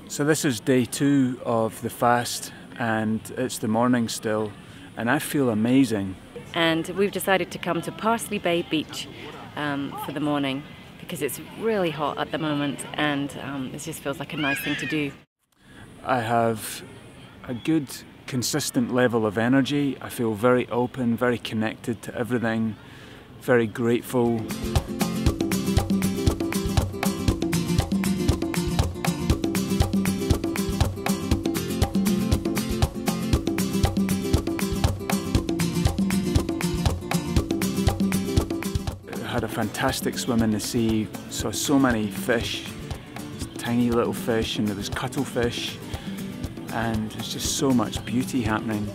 So this is day 2 of the fast and it's the morning still and I feel amazing. And we've decided to come to Parsley Bay Beach for the morning because it's really hot at the moment and it just feels like a nice thing to do. I have a good consistent level of energy. I feel very open, very connected to everything, very grateful. Had a fantastic swim in the sea, saw so many fish, tiny little fish, and there was cuttlefish, and there's just so much beauty happening.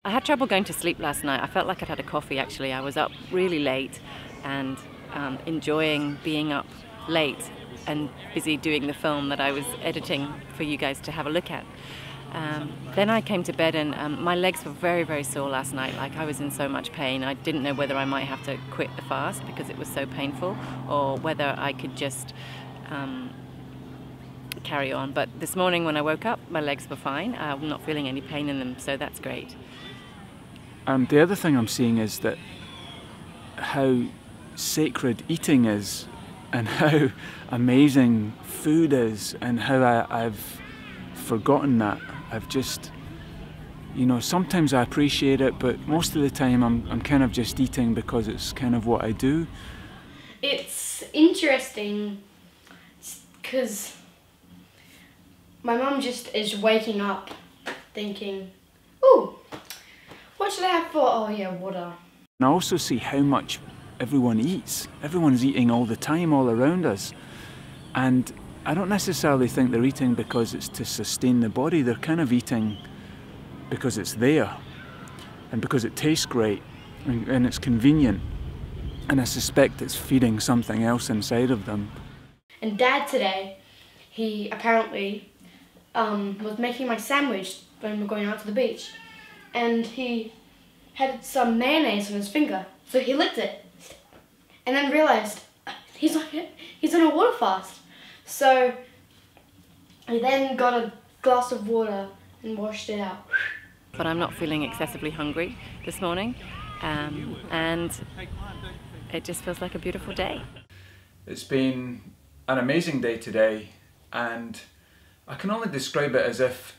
I had trouble going to sleep last night. I felt like I'd had a coffee actually. I was up really late and enjoying being up late and busy doing the film that I was editing for you guys to have a look at. Then I came to bed and my legs were very, very sore last night. Like I was in so much pain. I didn't know whether I might have to quit the fast because it was so painful or whether I could just carry on. But this morning when I woke up, my legs were fine. I'm not feeling any pain in them, so that's great. The other thing I'm seeing is that how sacred eating is and how amazing food is and how I've forgotten that. I've just, you know, sometimes I appreciate it, but most of the time I'm kind of just eating because it's kind of what I do. It's interesting because my mum just is waking up thinking, ooh, what should I have for? Oh yeah, water. And I also see how much everyone eats. Everyone's eating all the time, all around us. And I don't necessarily think they're eating because it's to sustain the body. They're kind of eating because it's there and because it tastes great and it's convenient. And I suspect it's feeding something else inside of them. And Dad today, he apparently was making my sandwich when we were going out to the beach. And he had some mayonnaise on his finger, so he licked it. And then realised he's on a water fast. So I then got a glass of water and washed it out. But I'm not feeling excessively hungry this morning and it just feels like a beautiful day. It's been an amazing day today and I can only describe it as if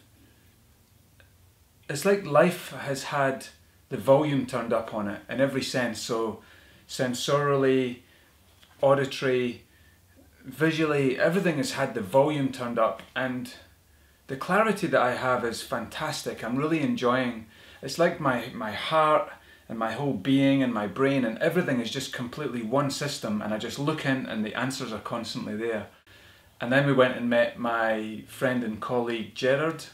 it's like life has had the volume turned up on it in every sense. So sensorially, auditory, visually, everything has had the volume turned up and the clarity that I have is fantastic. I'm really enjoying. It's like my heart and my whole being and my brain and everything is just completely one system and I just look in and the answers are constantly there. And then we went and met my friend and colleague Gerard.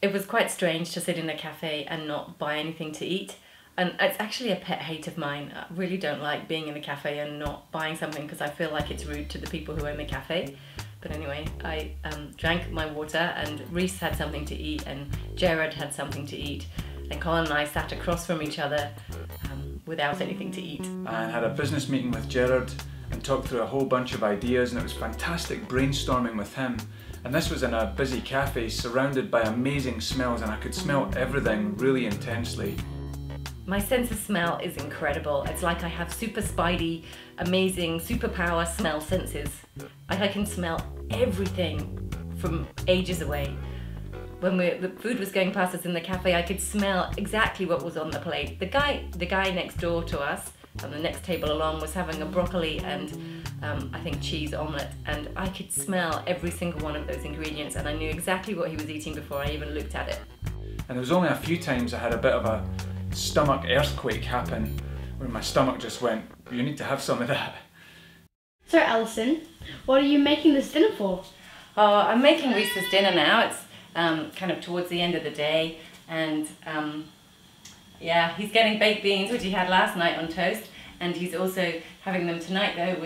It was quite strange to sit in a cafe and not buy anything to eat. And it's actually a pet hate of mine. I really don't like being in a cafe and not buying something because I feel like it's rude to the people who own the cafe. But anyway, I drank my water and Reese had something to eat and Gerard had something to eat. And Colin and I sat across from each other without anything to eat. And had a business meeting with Gerard and talked through a whole bunch of ideas and it was fantastic brainstorming with him. And this was in a busy cafe surrounded by amazing smells and I could smell everything really intensely. My sense of smell is incredible. It's like I have super spidey, amazing, superpower smell senses. Like I can smell everything from ages away. When the food was going past us in the cafe, I could smell exactly what was on the plate. The guy next door to us, on the next table along, was having a broccoli and I think cheese omelette, and I could smell every single one of those ingredients and I knew exactly what he was eating before I even looked at it. And there was only a few times I had a bit of a stomach earthquake happen where my stomach just went, you need to have some of that. So Alison, what are you making this dinner for? Oh, I'm making Reese's dinner now. It's kind of towards the end of the day and yeah, he's getting baked beans, which he had last night on toast, and he's also having them tonight though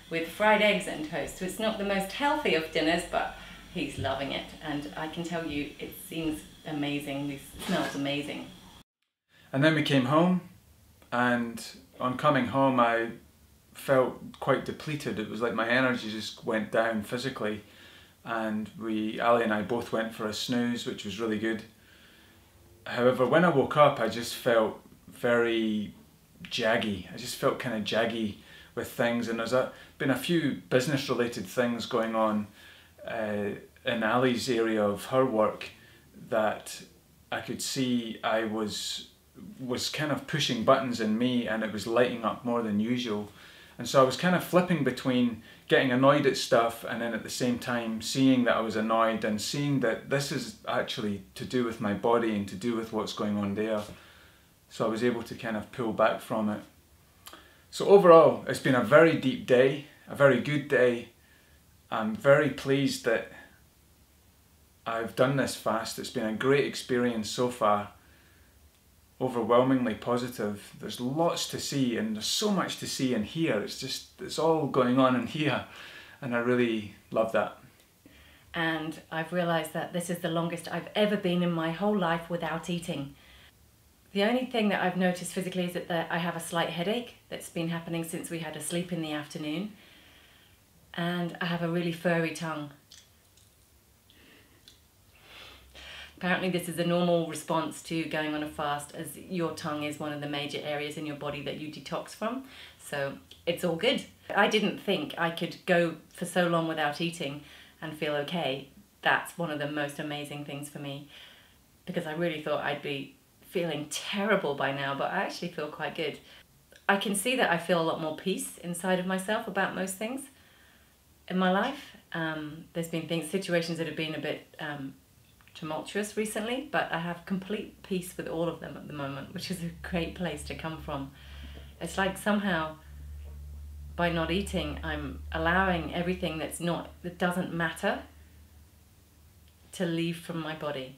with fried eggs and toast. So it's not the most healthy of dinners, but he's loving it and I can tell you it seems amazing. It smells amazing. And then we came home and on coming home I felt quite depleted. It was like my energy just went down physically, and Ali and I both went for a snooze, which was really good. However, when I woke up, I just felt very jaggy. I just felt kind of jaggy with things, and there's been a few business related things going on in Ali's area of her work that I could see I was kind of pushing buttons in me, and it was lighting up more than usual. And so I was kind of flipping between getting annoyed at stuff and then at the same time seeing that I was annoyed and seeing that this is actually to do with my body and to do with what's going on there. So I was able to kind of pull back from it. So overall, it's been a very deep day, a very good day. I'm very pleased that I've done this fast. It's been a great experience so far. Overwhelmingly positive. There's lots to see, and there's so much to see and hear. It's all going on in here, and I really love that. And I've realised that this is the longest I've ever been in my whole life without eating. The only thing that I've noticed physically is that I have a slight headache that's been happening since we had a sleep in the afternoon, and I have a really furry tongue. Apparently this is a normal response to going on a fast, as your tongue is one of the major areas in your body that you detox from. So it's all good. I didn't think I could go for so long without eating and feel okay. That's one of the most amazing things for me, because I really thought I'd be feeling terrible by now, but I actually feel quite good. I can see that I feel a lot more peace inside of myself about most things in my life. There's been situations that have been a bit tumultuous recently, but I have complete peace with all of them at the moment, which is a great place to come from. It's like somehow by not eating, I'm allowing everything that doesn't matter to leave from my body.